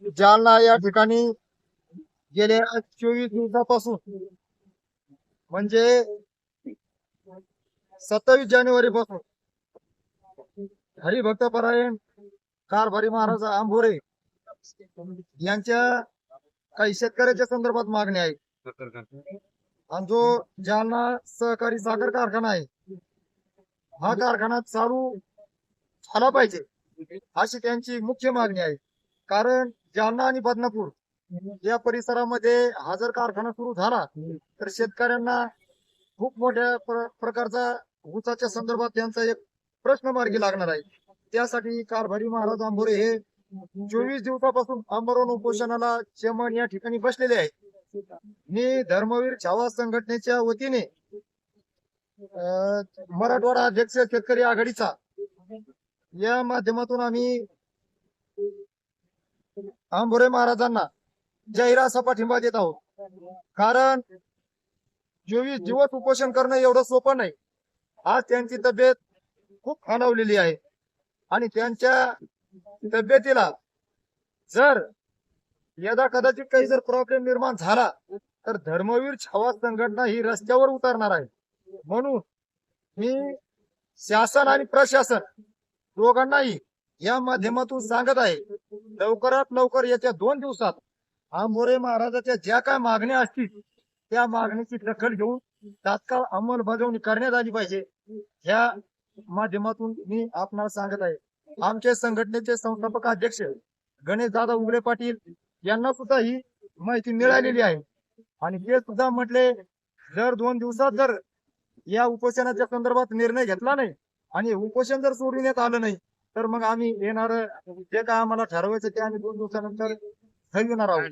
जालना या ठिकाणी गेल्या 24 दिवसापासून म्हणजे 27 जानेवारी पासून हरिभक्तपरायण कारभारी महाराज आंबोरे यांच्या काही शेतकऱ्याच्या संदर्भात मागणी आहे. आणि जो जालना सहकारी साखर कारखाना आहे हा कारखाना चालू झाला पाहिजे अशी त्यांची मुख्य मागणी आहे. कारण जालना आणि बदनापूर या परिसरामध्ये हा जर कारखाना सुरू झाला तर शेतकऱ्यांना खूप मोठ्या प्रकारचा ऊसाच्या संदर्भात त्यांचा एक प्रश्न मार्गी लागणार आहे. त्यासाठी कारभारी महाराज आंबोरे हे 24 दिवसापासून आमरण उपोषणाला चेमण या ठिकाणी बसलेले आहेत. मी धर्मवीर छावा संघटनेच्या वतीने मराठवाडा अध्यक्ष शेतकरी आघाडीचा या माध्यमातून आम्ही आंबोरे महाराजांना जाहीर असा पाठिंबा देत आहोत. कारण 24 दिवस उपोषण करणं एवढं सोपं नाही. आज त्यांची तब्येत खूप खालावलेली आहे आणि त्यांच्या तब्येतीला जर यदा कदाचित काही जर प्रॉब्लेम निर्माण झाला तर धर्मवीर छावा संघटना ही रस्त्यावर उतरणार आहे. म्हणून मी शासन आणि प्रशासन दोघांनाही या माध्यमातून सांगत आहे, लवकरात लवकर येत्या 2 दिवसात आंबोरे महाराजाच्या ज्या काय मागण्या असतील त्या मागणीची दखल घेऊन तात्काळ अंमलबजावणी करण्यात आली पाहिजे. ह्या माध्यमातून मी आपणाला सांगत आहे. आमचे संघटनेचे संस्थापक अध्यक्ष गणेश दादा उगले पाटील यांना सुद्धा ही माहिती मिळालेली आहे आणि ते सुद्धा म्हटले जर 2 दिवसात जर या उपोषणाच्या संदर्भात निर्णय घेतला नाही आणि उपोषण जर सोडविण्यात आलं नाही तर मग आम्ही येणार जे काय आम्हाला ठरवायचं ते आम्ही 2 दिवसानंतर ठरविणार आहोत.